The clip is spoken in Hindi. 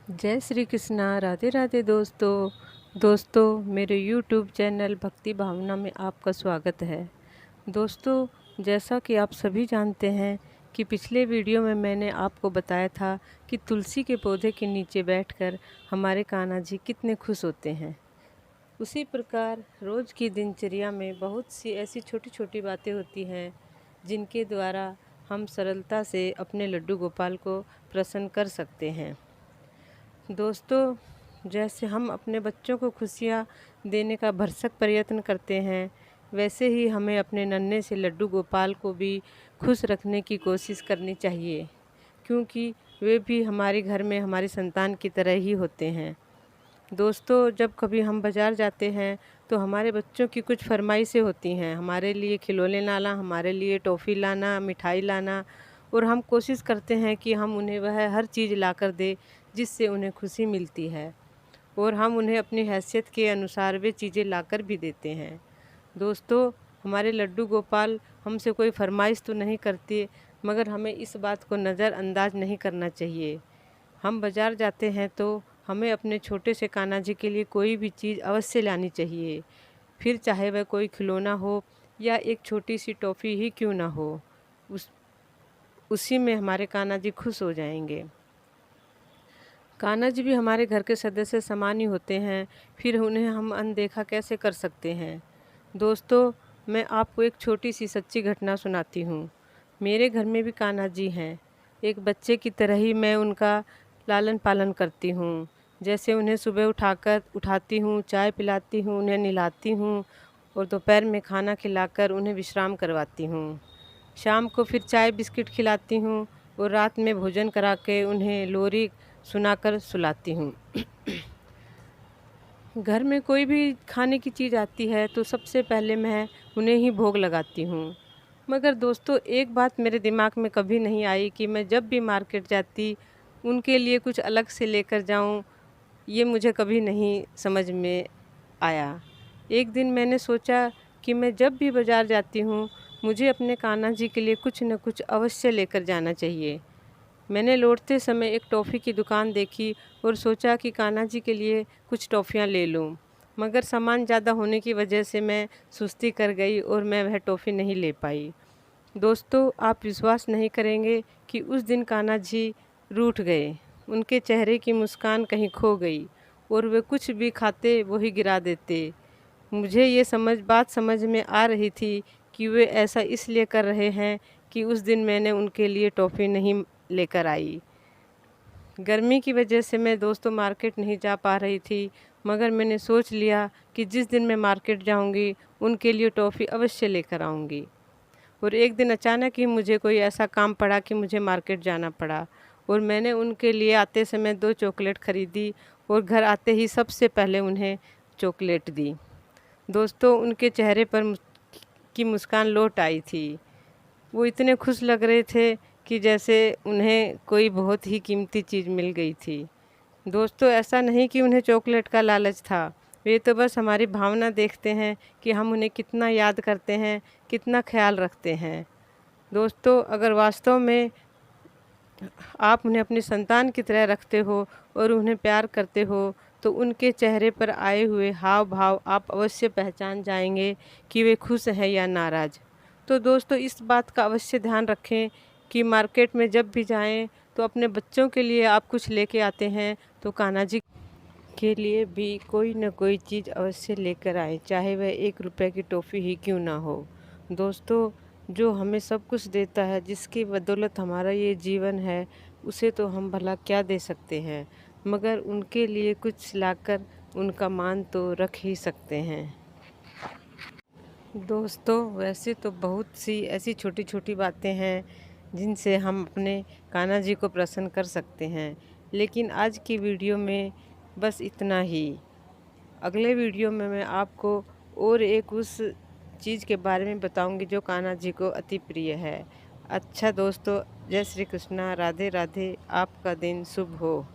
जय श्री कृष्णा। राधे राधे दोस्तों मेरे यूट्यूब चैनल भक्ति भावना में आपका स्वागत है। दोस्तों, जैसा कि आप सभी जानते हैं कि पिछले वीडियो में मैंने आपको बताया था कि तुलसी के पौधे के नीचे बैठकर हमारे कान्हा जी कितने खुश होते हैं। उसी प्रकार रोज़ की दिनचर्या में बहुत सी ऐसी छोटी छोटी बातें होती हैं जिनके द्वारा हम सरलता से अपने लड्डू गोपाल को प्रसन्न कर सकते हैं। दोस्तों, जैसे हम अपने बच्चों को खुशियाँ देने का भरसक प्रयत्न करते हैं, वैसे ही हमें अपने नन्हे से लड्डू गोपाल को भी खुश रखने की कोशिश करनी चाहिए, क्योंकि वे भी हमारे घर में हमारी संतान की तरह ही होते हैं। दोस्तों, जब कभी हम बाज़ार जाते हैं तो हमारे बच्चों की कुछ फरमाइशें होती हैं, हमारे लिए खिलौने लाना, हमारे लिए टॉफ़ी लाना, मिठाई लाना, और हम कोशिश करते हैं कि हम उन्हें वह हर चीज़ लाकर दें जिससे उन्हें खुशी मिलती है, और हम उन्हें अपनी हैसियत के अनुसार वे चीज़ें लाकर भी देते हैं। दोस्तों, हमारे लड्डू गोपाल हमसे कोई फरमाइश तो नहीं करते, मगर हमें इस बात को नज़रअंदाज नहीं करना चाहिए। हम बाज़ार जाते हैं तो हमें अपने छोटे से कान्हा जी के लिए कोई भी चीज़ अवश्य लानी चाहिए, फिर चाहे वह कोई खिलौना हो या एक छोटी सी टॉफ़ी ही क्यों ना हो, उसी में हमारे कान्हा जी खुश हो जाएंगे। कान्हा जी भी हमारे घर के सदस्य समान ही होते हैं, फिर उन्हें हम अनदेखा कैसे कर सकते हैं। दोस्तों, मैं आपको एक छोटी सी सच्ची घटना सुनाती हूँ। मेरे घर में भी कान्हा जी हैं। एक बच्चे की तरह ही मैं उनका लालन पालन करती हूँ। जैसे उन्हें सुबह उठाती हूँ, चाय पिलाती हूँ, उन्हें नहलाती हूँ और दोपहर में खाना खिलाकर उन्हें विश्राम करवाती हूँ। शाम को फिर चाय बिस्किट खिलाती हूँ और रात में भोजन करा के उन्हें लोरी सुनाकर सुलाती हूँ। घर में कोई भी खाने की चीज़ आती है तो सबसे पहले मैं उन्हें ही भोग लगाती हूँ। मगर दोस्तों, एक बात मेरे दिमाग में कभी नहीं आई कि मैं जब भी मार्केट जाती उनके लिए कुछ अलग से लेकर जाऊँ, ये मुझे कभी नहीं समझ में आया। एक दिन मैंने सोचा कि मैं जब भी बाज़ार जाती हूँ मुझे अपने कान्हा जी के लिए कुछ न कुछ अवश्य लेकर जाना चाहिए। मैंने लौटते समय एक टॉफ़ी की दुकान देखी और सोचा कि कान्हा जी के लिए कुछ टॉफ़ियाँ ले लूँ, मगर सामान ज़्यादा होने की वजह से मैं सुस्ती कर गई और मैं वह टॉफ़ी नहीं ले पाई। दोस्तों, आप विश्वास नहीं करेंगे कि उस दिन कान्हा जी रूठ गए। उनके चेहरे की मुस्कान कहीं खो गई और वे कुछ भी खाते वही गिरा देते। मुझे ये बात समझ में आ रही थी कि वे ऐसा इसलिए कर रहे हैं कि उस दिन मैंने उनके लिए टॉफ़ी नहीं लेकर आई। गर्मी की वजह से मैं दोस्तों मार्केट नहीं जा पा रही थी, मगर मैंने सोच लिया कि जिस दिन मैं मार्केट जाऊंगी उनके लिए टॉफ़ी अवश्य लेकर आऊंगी। और एक दिन अचानक ही मुझे कोई ऐसा काम पड़ा कि मुझे मार्केट जाना पड़ा, और मैंने उनके लिए आते समय 2 चॉकलेट ख़रीदी और घर आते ही सबसे पहले उन्हें चॉकलेट दी। दोस्तों, उनके चेहरे पर की मुस्कान लौट आई थी। वो इतने खुश लग रहे थे कि जैसे उन्हें कोई बहुत ही कीमती चीज़ मिल गई थी। दोस्तों, ऐसा नहीं कि उन्हें चॉकलेट का लालच था, वे तो बस हमारी भावना देखते हैं कि हम उन्हें कितना याद करते हैं, कितना ख्याल रखते हैं। दोस्तों, अगर वास्तव में आप उन्हें अपनी संतान की तरह रखते हो और उन्हें प्यार करते हो तो उनके चेहरे पर आए हुए हाव भाव आप अवश्य पहचान जाएंगे कि वे खुश हैं या नाराज़। तो दोस्तों, इस बात का अवश्य ध्यान रखें कि मार्केट में जब भी जाएं तो अपने बच्चों के लिए आप कुछ लेके आते हैं तो कान्हा जी के लिए भी कोई न कोई चीज़ अवश्य लेकर आए, चाहे वह 1 रुपए की टॉफ़ी ही क्यों ना हो। दोस्तों, जो हमें सब कुछ देता है, जिसकी बदौलत हमारा ये जीवन है, उसे तो हम भला क्या दे सकते हैं, मगर उनके लिए कुछ लाकर उनका मान तो रख ही सकते हैं। दोस्तों, वैसे तो बहुत सी ऐसी छोटी छोटी बातें हैं जिनसे हम अपने कान्हा जी को प्रसन्न कर सकते हैं, लेकिन आज की वीडियो में बस इतना ही। अगले वीडियो में मैं आपको और एक उस चीज़ के बारे में बताऊंगी जो कान्हा जी को अति प्रिय है। अच्छा दोस्तों, जय श्री कृष्णा, राधे राधे, आपका दिन शुभ हो।